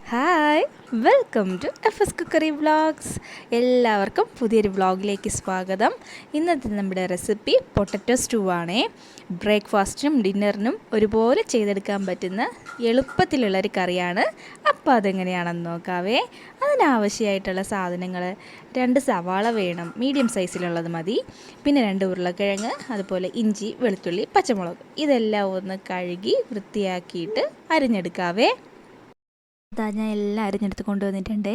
Hi, welcome to F cookery vlogs. എല്ലാവർക്കും പുതിയൊരു വ്ളോഗിലേക്ക് സ്വാഗതം. ഇന്നത്തെ നമ്മുടെ റെസിപ്പി പൊട്ടറ്റോ സ്റ്റൂ ആണേ. ബ്രേക്ക്ഫാസ്റ്റിനും ഡിന്നറിനും ഒരുപോലെ ചെയ്തെടുക്കാൻ പറ്റുന്ന എളുപ്പത്തിലുള്ളൊരു കറിയാണ്. അപ്പോൾ അതെങ്ങനെയാണെന്ന് നോക്കാവേ. അതിനാവശ്യമായിട്ടുള്ള സാധനങ്ങൾ: 2 സവാള വേണം, മീഡിയം സൈസിലുള്ളത് മതി. പിന്നെ 2 ഉരുളക്കിഴങ്ങ്, അതുപോലെ ഇഞ്ചി, വെളുത്തുള്ളി, പച്ചമുളക്. ഇതെല്ലാം ഒന്ന് കഴുകി വൃത്തിയാക്കിയിട്ട് അരിഞ്ഞെടുക്കാവേ. ഞാൻ എല്ലാം അരിഞ്ഞെടുത്ത് കൊണ്ടുവന്നിട്ടുണ്ട്.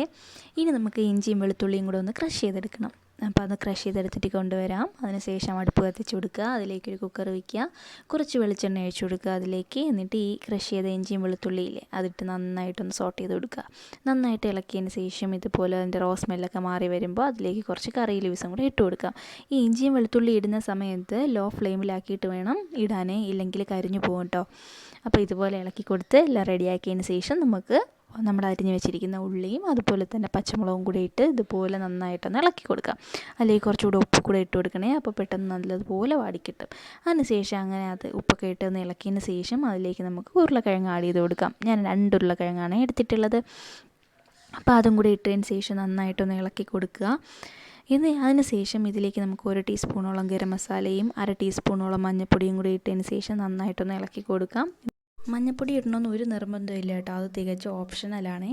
ഇനി നമുക്ക് ഇഞ്ചിയും വെളുത്തുള്ളിയും കൂടെ ഒന്ന് ക്രഷ് ചെയ്തെടുക്കണം. അപ്പോൾ അത് ക്രഷ് ചെയ്തെടുത്തിട്ട് കൊണ്ടുവരാം. അതിനുശേഷം അടുപ്പ് കത്തിച്ച് കൊടുക്കുക. അതിലേക്കൊരു കുക്കർ വയ്ക്കുക. കുറച്ച് വെളിച്ചെണ്ണ ഒഴിച്ച് കൊടുക്കുക അതിലേക്ക്. എന്നിട്ട് ഈ ക്രഷ് ചെയ്ത ഇഞ്ചിയും വെളുത്തുള്ളിയില്ലേ, അതിട്ട് നന്നായിട്ടൊന്ന് സോട്ട് ചെയ്ത് കൊടുക്കുക. നന്നായിട്ട് ഇളക്കിയതിന് ശേഷം ഇതുപോലെ അതിൻ്റെ റോ സ്മെല്ലൊക്കെ മാറി വരുമ്പോൾ അതിലേക്ക് കുറച്ച് കറി ലീവ്സും കൂടെ ഇട്ട് കൊടുക്കാം. ഈ ഇഞ്ചിയും വെളുത്തുള്ളി ഇടുന്ന സമയത്ത് ലോ ഫ്ലെയിമിലാക്കിയിട്ട് വേണം ഇടാനേ, ഇല്ലെങ്കിൽ കരിഞ്ഞു പോകും കേട്ടോ. അപ്പോൾ ഇതുപോലെ ഇളക്കി കൊടുത്ത് എല്ലാം റെഡിയാക്കിയതിന് ശേഷം നമുക്ക് നമ്മൾ അരിഞ്ഞ് വെച്ചിരിക്കുന്ന ഉള്ളിയും അതുപോലെ തന്നെ പച്ചമുളകും കൂടി ഇട്ട് ഇതുപോലെ നന്നായിട്ടൊന്ന് ഇളക്കി കൊടുക്കാം. അല്ലെങ്കിൽ കുറച്ചുകൂടെ ഉപ്പ് കൂടെ ഇട്ട് കൊടുക്കണേ, അപ്പോൾ പെട്ടെന്ന് നല്ലതുപോലെ വാടിക്കിട്ടും. അതിനുശേഷം അങ്ങനെ അത് ഉപ്പൊക്കെ ഇട്ട് ഒന്ന് ഇളക്കിയതിന് ശേഷം അതിലേക്ക് നമുക്ക് ഉരുളക്കിഴങ്ങ് ആഡ് ചെയ്ത് കൊടുക്കാം. ഞാൻ 2 ഉരുളക്കിഴങ്ങാണ് എടുത്തിട്ടുള്ളത്. അപ്പോൾ അതും കൂടി ഇട്ടതിന് ശേഷം നന്നായിട്ടൊന്ന് ഇളക്കി കൊടുക്കുക. അതിന് ശേഷം ഇതിലേക്ക് നമുക്ക് 1 ടീസ്പൂണോളം ഗരം മസാലയും 1/2 ടീസ്പൂണോളം മഞ്ഞൾപ്പൊടിയും കൂടി ഇട്ടതിന് ശേഷം നന്നായിട്ടൊന്ന് ഇളക്കി കൊടുക്കാം. മഞ്ഞൾപ്പൊടി ഇടണമെന്ന് ഒരു നിർബന്ധമില്ല കേട്ടോ, അത് തികച്ചും ഓപ്ഷണലാണ്.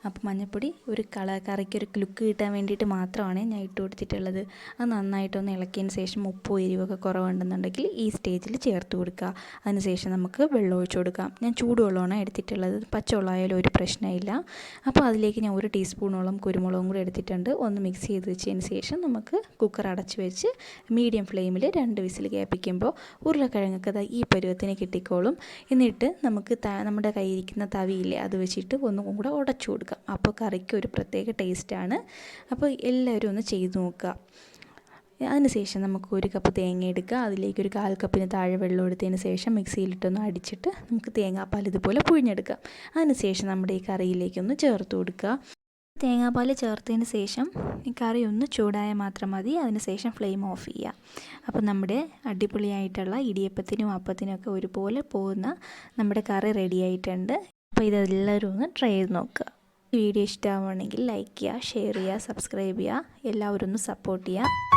അപ്പോൾ മഞ്ഞൾപ്പൊടി ഒരു കറിക്കൊരു ലുക്ക് കിട്ടാൻ വേണ്ടിയിട്ട് മാത്രമാണ് ഞാൻ ഇട്ട് കൊടുത്തിട്ടുള്ളത്. അത് നന്നായിട്ടൊന്ന് ഇളക്കിയതിന് ശേഷം ഉപ്പോ എരിവൊക്കെ കുറവുണ്ടെന്നുണ്ടെങ്കിൽ ഈ സ്റ്റേജിൽ ചേർത്ത് കൊടുക്കുക. അതിന് ശേഷം നമുക്ക് വെള്ളം ഒഴിച്ച് കൊടുക്കാം. ഞാൻ ചൂടുവെള്ളമാണ് എടുത്തിട്ടുള്ളത്, പച്ചവെള്ളമായാലും ഒരു പ്രശ്നമില്ല. അപ്പോൾ അതിലേക്ക് ഞാൻ 1 ടീസ്പൂണോളം കുരുമുളകും കൂടി എടുത്തിട്ടുണ്ട്. ഒന്ന് മിക്സ് ചെയ്ത് വെച്ചതിന് ശേഷം നമുക്ക് കുക്കർ അടച്ച് വെച്ച് മീഡിയം ഫ്ലെയിമിൽ 2 വിസിൽ കേൾപ്പിക്കുമ്പോൾ ഉരുളക്കിഴങ്ങൊക്കെ ഈ പരുവത്തിന് കിട്ടിക്കോളും. എന്നിട്ട് നമുക്ക് നമ്മുടെ കയ്യിരിക്കുന്ന തവിയില്ലേ, അത് വെച്ചിട്ട് ഒന്നും കൂടെ ഉടച്ചു കൊടുക്കാം. അപ്പോൾ കറിക്ക് ഒരു പ്രത്യേക ടേസ്റ്റാണ്. അപ്പോൾ എല്ലാവരും ഒന്ന് ചെയ്ത് നോക്കുക. അതിനുശേഷം നമുക്ക് 1 കപ്പ് തേങ്ങ എടുക്കുക. അതിലേക്ക് ഒരു 1/4 കപ്പിന് താഴെ വെള്ളം എടുത്തതിന് ശേഷം മിക്സിയിലിട്ടൊന്ന് അടിച്ചിട്ട് നമുക്ക് തേങ്ങാപ്പാൽ ഇതുപോലെ പുഴിഞ്ഞെടുക്കാം. അതിനുശേഷം നമ്മുടെ ഈ കറിയിലേക്കൊന്ന് ചേർത്ത് കൊടുക്കുക. തേങ്ങാപ്പാൽ ചേർത്തതിന് ശേഷം ഈ കറി ഒന്ന് ചൂടായാൽ മാത്രം മതി. അതിന് ശേഷം ഫ്ലെയിം ഓഫ് ചെയ്യുക. അപ്പോൾ നമ്മുടെ അടിപൊളിയായിട്ടുള്ള ഇടിയപ്പത്തിനും അപ്പത്തിനും ഒക്കെ ഒരുപോലെ പോകുന്ന നമ്മുടെ കറി റെഡി ആയിട്ടുണ്ട്. അപ്പോൾ ഇതെല്ലാവരും ഒന്ന് ട്രൈ ചെയ്ത് നോക്കുക. വീഡിയോ ഇഷ്ടമാവുകയാണെങ്കിൽ ലൈക്ക് ചെയ്യുക, ഷെയർ ചെയ്യുക, സബ്സ്ക്രൈബ് ചെയ്യുക. എല്ലാവരും ഒന്ന് സപ്പോർട്ട് ചെയ്യുക.